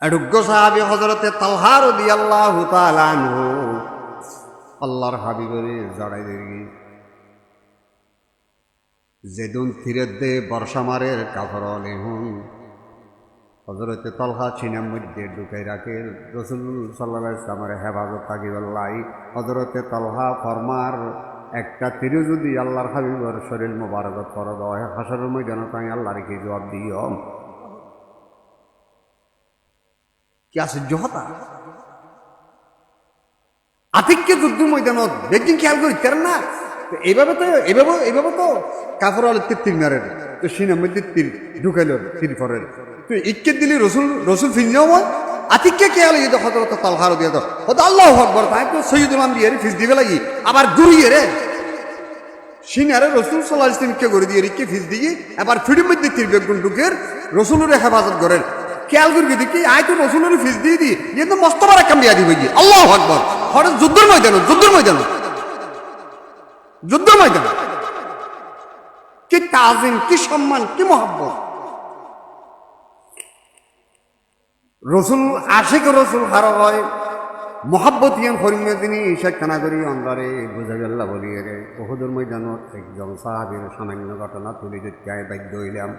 আরোগ্য সাহাবী হযরতে তালহা রাদিয়াল্লাহু তাআলা আনহু আল্লাহর হাবিবের জড়াই দেরি যেদুন থিরদে বর্ষা মারের কাফর লেহুন হযরতে তালহা সিনার মধ্যে ঢুকাই রাখে রাসূল সাল্লাল্লাহু আলাইহি ওয়াসাল্লামের হেফাজত থাকিবাল্লাহি হযরতে তালহা ফরমার একটা তীর যদি আল্লাহর হাবিবের শরীর মোবারকত ফরদ হয় হাসরের ময়দানে তাই আল্লাহর কি জবাব দিও কি আশ্চর্য হতা আতিককে যুদ্ধ ময়দানত দেখদিন খেয়াল করি তার না এইভাবে তো কাফর আল তীর মারেন তো সিনার মধ্যে তীর ঢুকাইল তীর ফরের তো ইক্কে দিলি রসুল ফিরলেও আতিককে খেয়াল ইয়ে হযরত তালহা রাদিয়াল্লাহু তাআলা হয়তো আল্লাহু আকবার তাই তো সৈয়দুল আম্বিয়া ফিস দিবে লাগি আবার ঘুরিয়ে রে সিনারে রসুল সাল্লাল্লাহু আলাইহি ওয়াসাল্লামকে করে দিয়ে ইক্কে ফিস দিয়ে আবার ফিডির মধ্যে তীর বেগুন ঢুকের রসুলের হেফাজত করেন খেয়াল করবি দেখি আয় তো রসুলের ফিস দিয়ে দি ইয়ে তো মস্ত বড় একটা বিয়া দিবে আল্লাহু আকবার হঠাৎ যুদ্ধের ময়দান কি তাজিম কি সম্মান কি মহব্বত রসুল আশিক রসুল হার হয় মহব্বত ইয়ান ফরিমে তিনি শেখানা করি অন্ধারে বুঝা গেল বলিয়ে রে বহুদূর ময়দানত একজন সাহাবীর সামান্য ঘটনা তুলে দিতে বাধ্য হইলাম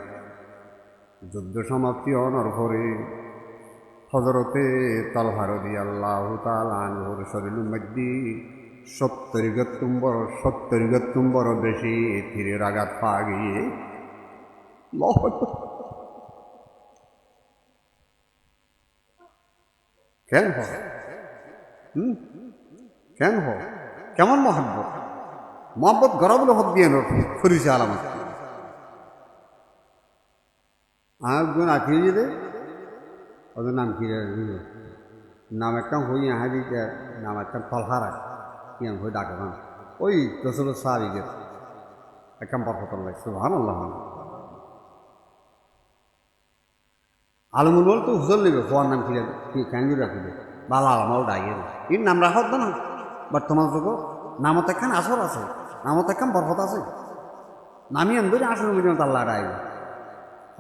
যুদ্ধ সমাপ্তি হওয়ার পরে হযরতে তালহা রাদিয়াল্লাহু তাআলা আনহুর শরীরের মধ্যে 70 গত্তুম্বর বেশি তীরের আঘাত পা গিয়ে কেন কেমন মহব্বত গরবল হক দিয়ে ফুরিছে আলামত একজন আঁকিয়ে যেতে ওদের নাম কি নাম একটা হই হাজিকে নাম একটা তলহারা কি হয়ে ডাকে না ওই রসুল সাহাবীকে একটা বরকত আল্লাহ সুবহানাল্লাহ আলমুল বল তো হুজুর নেবে হওয়ার নাম কি ক্যাঙ্গি রাখিবে বালা আলমাল ডাইয়ে এর নাম রাখা হতো না বর্তমান যুগ নামত একখান আসর আছে নামত একখান বরকত আছে নামি আনবে আসর মিডিয়াম আল্লাহ ডাইবে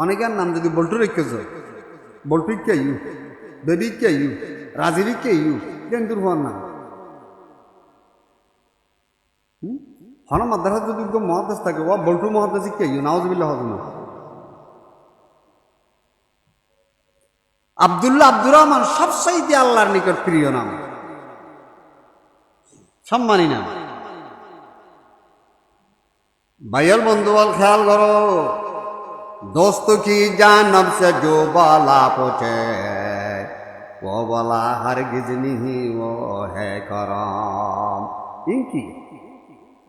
অনেকের নাম যদি বল্টু রেখেছ বল্টু কে ইউ বেবি কে ইউ রাজিবি কে ইউ কেন্দুর হওয়ার নাম হন মাদ্রাসা যদি মহাদেশ থাকে ও বল্টু মহাদেশি কে ইউ নাউজুবিল্লাহ হবে না আব্দুল্লাহ আব্দুর রহমান সবচাইতে আল্লাহর নিকট প্রিয় নাম সম্মানী নাম ভাইয়ের বন্ধুবল খেয়াল করো दोस्त की जानब से जो बाला पूछे वो बाला हरगिज नहीं वो है करम इनकी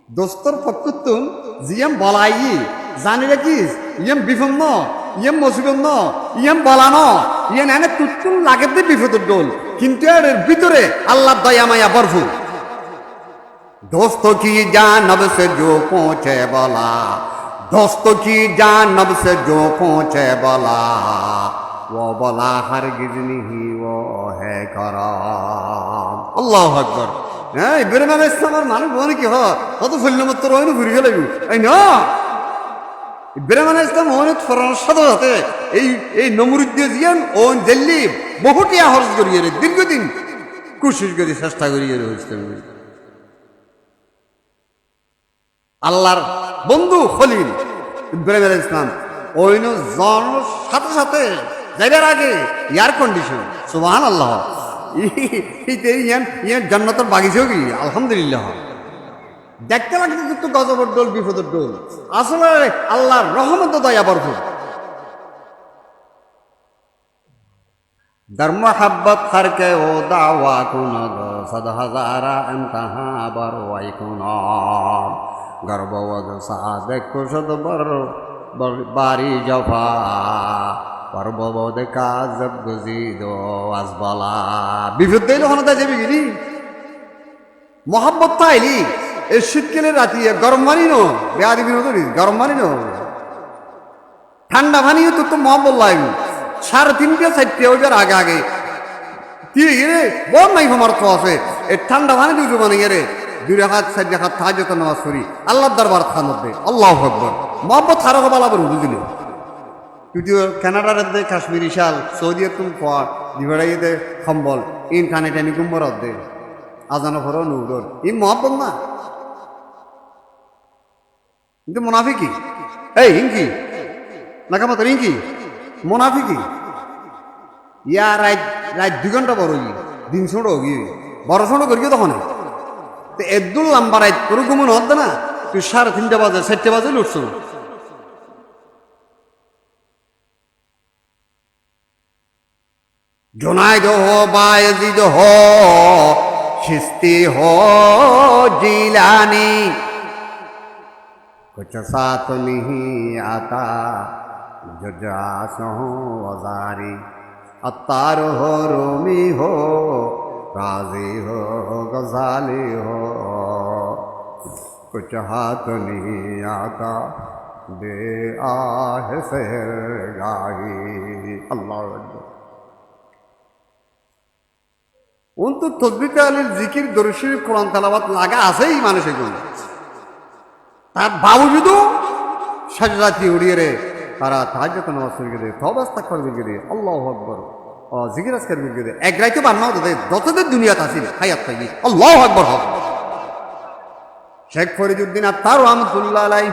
दोस्तर पक्कुत्तुन जियम बलाई जाने राखिस इयम बिफन्न इयम मुसीबत इयम बलानो इये नाने तुत्तुन लागेते बिपদের ডোল কিন্তু এর ভিতরে আল্লাহর দয়া মায়া ভরপুর दोस्तों की जानब से जो पूछे बाला दोस्तों की जानब से जो पहुँचे बोला वो बोला हरगिज नहीं वो है करम अल्लाह अकबर হ্যাঁ ইব্রাহিম আলাইহিস সালামের মানুষ বলে কি হয় কত ফল্যমত্তর হয়নি ঘুরে গেল এই না ইব্রাহিম আলাইহিস সালাম অনেক ফরার সাথে এই নমরুদ দিয়ে জিয়ান ও জেল্লি বহুটিয়া খরচ করিয়ে রে দীর্ঘদিন কোশিশ করি চেষ্টা করিয়ে হয়েছে আল্লাহর বন্ধু খলিল ইব্রাহিম আলাইহিস সালাম ওইনো জন্মের সাথে সাথে যাইবার আগে এয়ার কন্ডিশন সুবহানাল্লাহ ইয়ান জান্নাতের বাগিচাও কি আলহামদুলিল্লাহ দেখতে লাগছে কিন্তু গজবের ডোল বিপদের ডোল আসলে আল্লাহর রহমত দয়া ভরপুর در محبت ہر کے او دعوا کند صد ہزارہ امتحا بروائی کنام گرب ود صادق کشد باری جفا পর্ব বোধ কাজব গুজিদ আজ বলা বিপদ দিলে হনতা যাবি গিনি মোহাম্মত তাইলি এই শীতকালের রাতি গরম পানি নো বেয়াদি বিনোদন গরম পানি নো ঠান্ডা পানিও তো মোহাম্মত লাগবে 3:30-4 ওইটার আগে আগে কি রে বড় নাই আমার তো আছে এই ঠান্ডা পানি দুটো মানে রে 2 রাকাত 4 রাকাত তাহাজ্জুদ নামাজ পড়ি আল্লাহর দরবার খানত দে আল্লাহু আকবার মোহাম্মদ হারাকে বলা বড় বুঝিলে যদিও কানাডার কাশ্মীরি শাল সৌদি তুম দিবাড়াইতে সম্বল ইন কানে টানি কুম্বর দে আজানো ফর নুডর ই মহব্বত না কিন্তু মুনাফিকি এই ইঙ্কি নাকামাত ইঙ্কি মুনাফিকি ইয়া রাত রাত 2 ঘন্টা বড় দিন ছোট গিয়ে বড় ছোট করি তখন তো একদুল লম্বা রাত করে ঘুমন হত না তুই 3:30 বাজে 4 বাজে উঠছ जुनाइद हो बायजीद हो चिश्ती हो जिलानी कुछ साथ नहीं आता जो जास हो वजारी अत्तार हो रूमी हो राजी हो गजाली हो कुछ हाथ नहीं आता बे आह सहर गाही अल्लाह অন্তত তসবিহ আলীর জিকির দরুদ কোরআন তেলাওয়াত লাগা আছেই মানুষের জন্য তার বাবুজুদও সাজদাতি উড়িয়ে রে তারা তাহাজ্জুদ নামাজ পড়ে দেয় তওবা ইস্তিগফার করে দেয় আল্লাহু আকবার ও জিকির আজকার করে দেয় এক রাইতে বান্নাও দেয় যতদিন দুনিয়াতে আছিল হায়াত থাকি আল্লাহু আকবার হোক শেখ ফরিদউদ্দিন আত্তার রহমাতুল্লাহ আলাইহি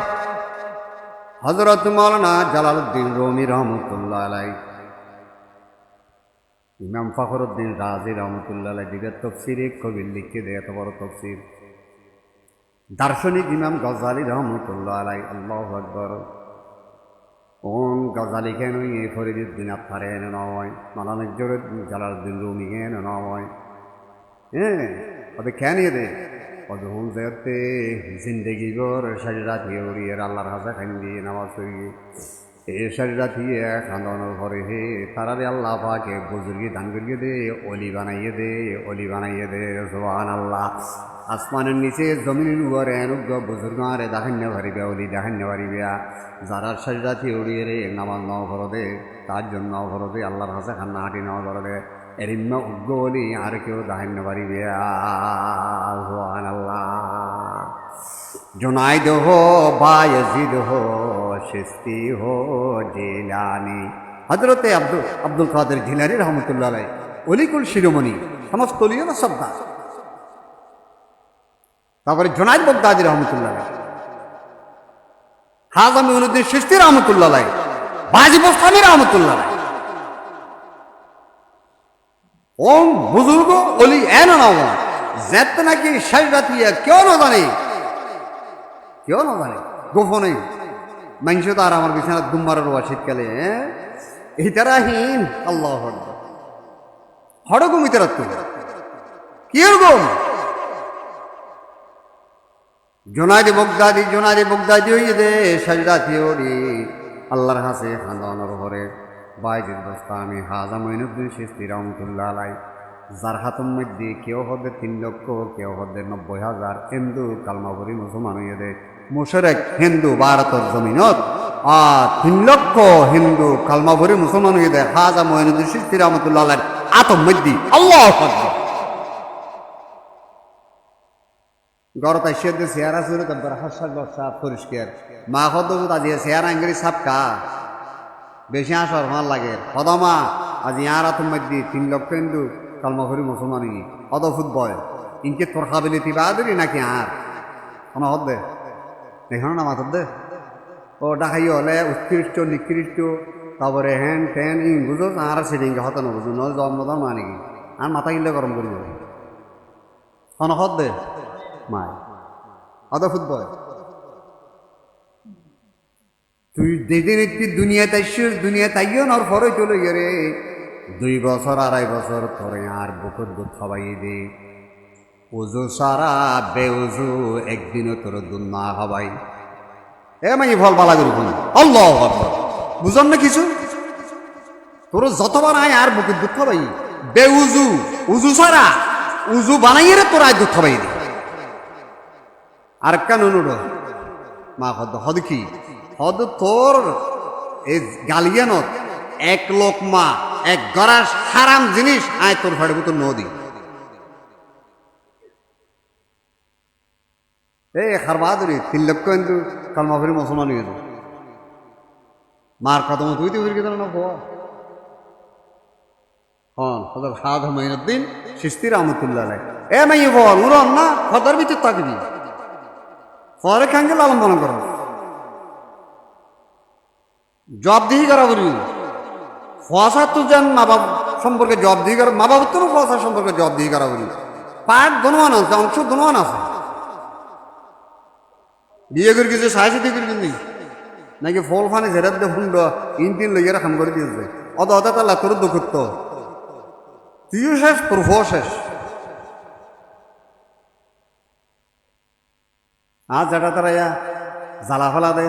হযরত মাওলানা জালালউদ্দিন রুমি রহমাতুল্লাহ আলাইহি ইমাম ফখরুদ্দিন রাজি রহমতুল্লাহ দিকে তফসিরে কবির লিখে দেয় এত বড় তফসির দার্শনিক ইমাম গজালি রহমতুল্লাহ আলাই আল্লাহু আকবার কোন গজালি কেন ফরিদউদ্দিন আত্তারে এনে নয় মালানা জালালউদ্দিন রুমি এনে নয় হ্যাঁ ওদের কেন দে ওদের হুম যেতে জিন্দগি গর সাজরা দিয়ে উড়িয়ে আল্লাহর হাজা খান দিয়ে নামাজ পড়িয়ে এই শরীরা দিয়ে খান্দানোর পরে হে তারারে আল্লাহ পাকে বুজুর্গি দান করিয়ে দে অলি বানাইয়ে দে সুবহানাল্লাহ আসমানের নিচে জমিনের উপরে এনুগ বুজুর্গ আরে দেখান্য পারিবে অলি দেখান্য পারিবে যারা শরীরা দিয়ে উড়িয়ে রে নামাজ নাও ভর দে তার জন্য ভর দে আল্লাহর হাসে খান্না হাঁটি নাও ভর দে এরিম্মা উগ্গ অলি আর কেউ দেখান্য পারিবে সুবহানাল্লাহ जुनाइद हो बायजीद हो चिश्ती हो जिलानी हजरत अब्दुल कादिर जिलानी रहमतुल्लाह अलैहि অলিকুল শিরোমণি সমস্ত অলিরা শ্রদ্ধা তারপরে জুনাইদ বাগদাদি রহমতুল্লাহ আলাইহি খাজা মুঈনুদ্দিন চিশতি রহমতুল্লাহ আলাইহি বাজি বুস্তামি রহমতুল্লাহ আলাইহি ওম বুজুর্গ অলি এন নাও যেত নাকি শরীরাতিয়া কেউ না জানে কেউ না জানে গোপনে মানুষ তো আর আমার বিছানা দুম্বারের রোয়া শীতকালে ইতারাহীন আল্লাহ হড়গম ইতারাত কিরকম জোনাইদে বগদাদি হইয়ে দে সাজদা থিওরি আল্লাহর হাসে খান্দানোর ঘরে বাইজিদ বস্তামি হাজা মুঈনুদ্দিন চিশতি রহমতুল্লাহ আলাইহি যার হাতম মধ্যে কেউ হদে 3 লক্ষ কেউ হদে 90,000 হিন্দু কালমাভরি মুসলমান হইয়ে দে মুশরিক হিন্দু ভারতের জমিনত আর 3 লক্ষ হিন্দু কালমাভরি মুসলমান হইয়ে দে হাজা মুঈনুদ্দিন চিশতি রহমতুল্লাহ আলাইহি আতম মধ্যে আল্লাহু আকবার গরতা শেদে চেহারা সুরে তার হাসার বর্ষা পরিষ্কার মা হদ আজি চেহারা আঙ্গরি সাপকা বেশি আসর ভাল লাগে হদমা আজি আর আতম মধ্যে 3 লক্ষ হিন্দু কালমাভরি মুসলমান অত ফুটবল ইনকে তোর কাবিলিতি বাদরি নাকি আর কোনো হদ দে দেখুন না মাথার দে ও ডাকাই হলে উৎকৃষ্ট নিকৃষ্ট তারপরে হ্যান ট্যান ইং বুঝো আর সেটিং হতে না বুঝো নয় জন্মদান মানে কি আর মাথা গিলে গরম করিব কোনো হদ দে মায় অত ফুটবল তুই যেদিন একটি দুনিয়া তাইও নর পরে চলে গেলে 2 বছর 2.5 বছর পরে আর বুকুর দুধ খাওয়াই দে উজু সারা বেউজু একদিনও তোর দুধ না খাওয়াই মাই ফল বালা করি আল্লাহু আকবার বুঝন না কিছু তোর যতবার আয় আর বুকুর দুধ খাওয়াই বেউজু উজু সারা উজু বানাইয়ে রে তোর আয় দুধ খাওয়াই দে আর কেন নুডো মা হদ কি হদ তোর এই গালিয়ানত 1 লোকমা 1 গরাস হারাম জিনিস আয় তোর ফাড়ে তো নদী হারবাদুরি 3 লক্ষ কিন্তু কালমাভরি মুসলমান হয়ে যাবে মার কদম তুই তো ফিরে গেল না হন হজরত শাহ মঈনুদ্দিন চিশতি রহমতুল্লাহ আলাইহি এ মাই বল উড়ন না খদর ভিতর থাকবি পরে খাঙ্গে লালন পালন করো জবাবদিহি করা বলি ফসা তো যেন মা বাপ সম্পর্কে জবাবদিহি করা মা বাবার তো ফসা সম্পর্কে জবাবদিহি করা বলি পার্ট দনোয়ান আছে অংশ দনোয়ান আছে বিয়ে করে কিছু সাহায্য দিয়ে করে কিন্তু নাকি ফল ফানি ঝেড়ে দিয়ে হুন্ড ইনটিন লইয়ারা খাম করে দিয়েছে অত অত তাল্লা তোর দুঃখত্ব তুইও শেষ প্রভু শেষ আর যেটা তারা ইয়া জ্বালা ফেলা দে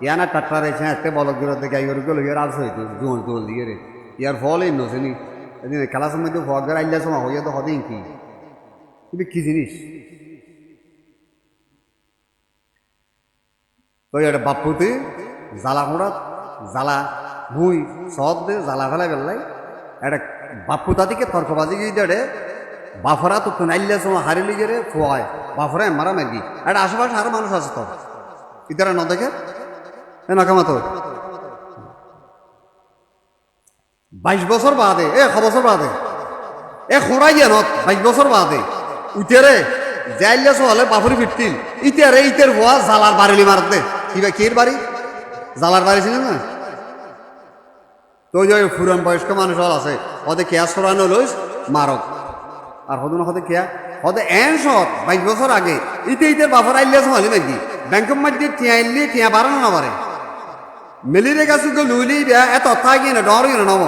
ইয়া না টাট্টা রেছে এতে বলক গুলো দেখে আইগরকে লইয়ার আস হইতো জোন তোল দিয়ে রে ইয়ার ফল এই নসেনি এদিন খেলার সময় তো ফগের আইলা সময় হইয়া তো হতেই কি কিন্তু কি জিনিস তো এটা বাপুতে জ্বালা খোঁড়া জ্বালা ভুই সব দে জ্বালা ফেলা গেলাই এটা বাপু তাদিকে তর্কবাজি গিয়ে দেড়ে বাফরা তো নাইলে সময় হারি লিগে রে খোয়ায় বাফরা মারা মারি এটা আশেপাশে আরো মানুষ আছে তো ইতারা ন দেখে এ নাকামা তো 22 বছর বাদে এ 1 বছর বাদে এ খোঁড়াই গিয়ে নত 22 বছর বাদে উঠেরে যাইলে হলে বাফুরি ফিরতিল ইতারে ইতের ভুয়া জালার বাড়ি মারতে কিবা কির বাড়ি জালার বাড়ি ছিল না তো যে ফুরান বয়স্ক মানুষ আছে ওদের কেয়া সরানো লইস মারক আর হদুন হতে কেয়া হতে এন সৎ 22 বছর আগে ইতের বাফর আইলে হলে নাকি ব্যাংকের মধ্যে টিয়া আইলে টিয়া বাড়ানো না পারে মেলেরিয়া গাছ লুইলি এত থাকি না ডর না নব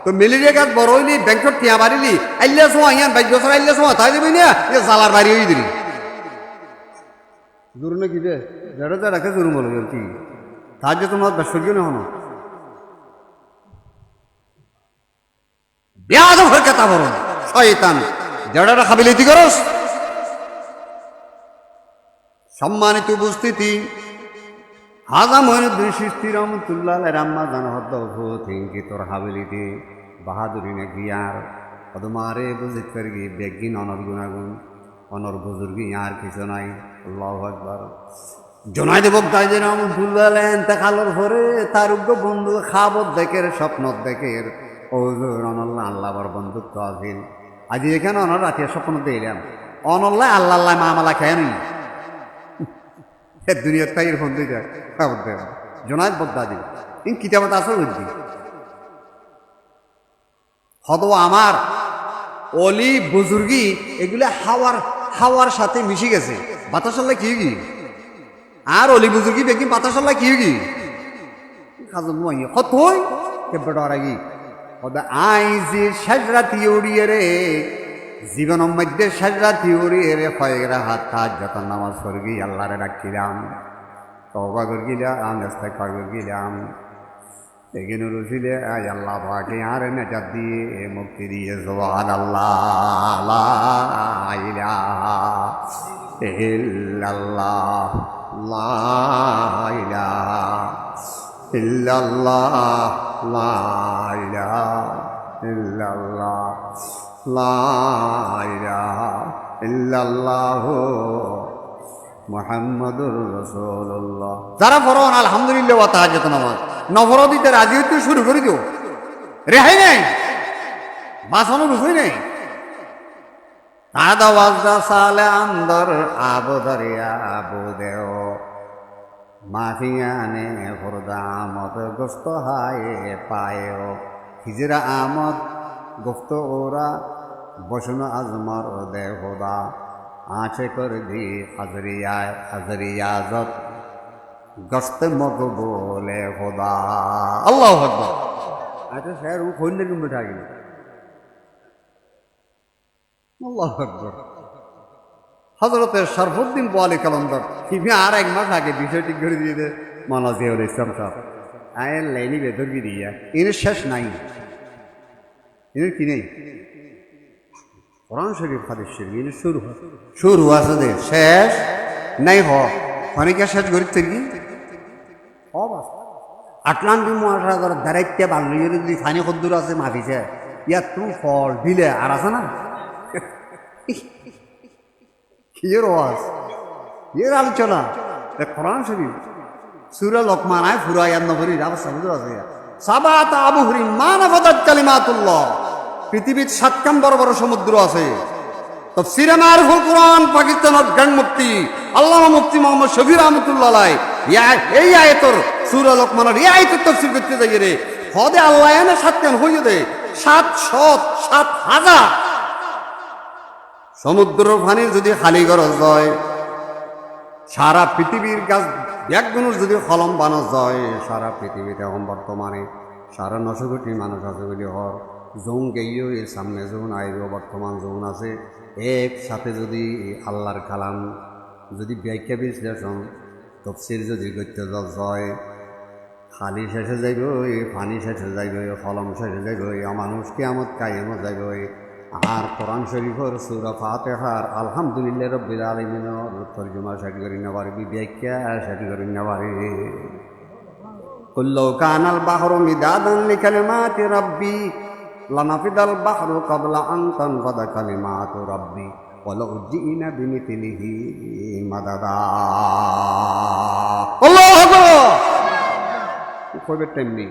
তো মেলেরিয়া গাছ বড় হইলি ব্যাংকের টিয়া বাড়িলি আইলে সময় ইয়ান 22 বছর আইলে সময় তাই দেবি না জালার বাড়ি হয়ে দিলি জোর না কি রে যেটা যা রাখে জোর বলো কি তার যে তোমার ব্যস্ত না হনো ব্যাধ ভর কথা বড় শয়তান যেটা খাবিলিতি করস সম্মানিত উপস্থিতি হাজা মঈনুদ্দিন চিশতি রহমতুল্লাহ আলাইহি রাম্মা জানহদ্দ থিঙ্কি তোর হাবিলিতি বাহাদুরি নে গিয়ার তোমারে বুঝিত করগি বেগিন অনর গুণাগুণ অনর বুজুর্গি আর কিছু নাই আল্লাহু আকবার জোনায়েদ বগদাদি রহমতুল্লাহ আলাইহি ইন্তেকালের পরে তার বন্ধু খাবত দেখের স্বপ্ন দেখের ওজুর অনল্লাহ আল্লাহর বন্ধুত্ব আছিল আজি এখানে অনর রাতে স্বপ্ন দিলাম অনল্লাহ আল্লাহ আল্লাহ মামালা খায় নি দুনিয়ার তাই এরকম দুই খবর দেয় জোনায়েদ বগদাদি ইন কিতাবত আছে বুঝছি হদ আমার অলি বুজুর্গি এগুলো হাওয়ার সাথে মিশে গেছে বাতাসাল্লাহ কি কি আর অলি বুজুর্গি দেখি বাতাসাল্লাহ কি কি হত হই ডরাগি আইজি সাজরাতি উড়িয়ে রে জীবনের মধ্যে সাজরাতি উড়িয়ে রে কয়েকরা হাত হাত যত নামাজ করগি আল্লাহরে ডাকিলাম তওবা করগিলাম ইস্তেগফার করগিলাম এখানে রসিলে আজ আল্লাহ পাকে আর নেজাত দিয়ে মুক্তি দিয়ে সুবহানাল্লাহ লা ইলাহা ইল্লাল্লাহ লা ইলাহা ইল্লাল্লাহ লা ইলাহা ইল্লাল্লাহ লা ইলাহা ইল্লাল্লাহ মুহাম্মাদুর রাসূলুল্লাহ যারা পড়ন আলহামদুলিল্লাহ ওয়া তাহাজ্জুদ নামাজ নফরদিতে রাজি হইতে শুরু করে দিও রেহাই নেই বাঁচানোর উপায় নেই আদা ওয়াজদা সালে আন্দর আবদরিয়া আবুদেও মাফিয়ানে ফরদা আমদ গোস্ত হায়ে পায়েও হিজরা আমদ গোস্ত ওরা বসন আজমর দে খোদা আঁচে কর দি হাজরিয়াজত গস্ত মকবুলে খোদা আল্লাহু আকবার আচ্ছা স্যার ও কোন দিন বিঠা গেল আল্লাহু আকবার হযরতের শরফুদ্দিন বোয়ালি কালান্দর কিভি আর এক মাস আগে বিষয়টি করে দিয়ে মাওলানা জিয়াউল ইসলাম সাহেব আয়ের লাইনি বেদর দিয়া এর শেষ নাই এর কি নেই কোরআন শরীফ হাদিস শরীফ এর শুরু আছে দে শেষ নাই অনেকে শেষ করি কি আটলান্টিক মহাসাগর দাঁড়াইতে বাংলাদেশের যদি ফানি কদ্দুর আছে মাফিছে ইয়াত তুমি ফল দিলে আর আছে না কিয়ের ওয়াজ এর আলোচনা কোরআন শরীফ সূরা লোকমান আয় ফুরা ইয়ার নবরী আবার সাবুদ আছে সাবাত আবুহরিন মা নাফাদাত কালিমাতুল্লাহ। পৃথিবীর 7 বড় বড় সমুদ্র আছে। তাফসীরে মারুফুল কোরআন পাকিস্তানের গ্র্যান্ড মুফতি আল্লামা মুফতি মোহাম্মদ শফি রহমাতুল্লাহ আলাইহি এই আয়াতের সূরা লোকমানের এই আয়াতের তাফসীর করতে যাই রে হদে আল্লাহ এনে 7 হইয়ে দে 7,000 সমুদ্র পানি যদি খালি গরজ হয়, সারা পৃথিবীর গাছ একগুণের যদি কলম বানানো যায়, সারা পৃথিবীতে এখন বর্তমানে 9.5 কোটি মানুষ আছে বলে হর যৌন গেইও এর সামনে যৌন আইরও বর্তমান যৌন আছে। একসাথে যদি আল্লাহর কালাম যদি ব্যাখ্যা বিশ্লেষণ তফসির যদি করতে যায়, খালি শেষে যাইব, পানি শেষে যাইব, কলম শেষে যাইব, মানুষ কিয়ামত কায়েমও যাইব। আর কোরআন শরীফের সূরা ফাতিহার আলহামদুলিল্লাহ রাব্বিল আলামিনের তরজমা শেষ করি না পারবি, ব্যাখ্যা শেষ করি না পারবি। কুল্লু কানাল বাহরু মিদাদান লিকালিমাতি রাব্বি লানাফিদাল বাহরু ক্বাবলা আন তানফাদা কালিমাতু রাব্বি ওয়ালাউ জিনা বিমিথলিহি মাদাদা। আল্লাহু আকবার। কইবে টাইম নেই।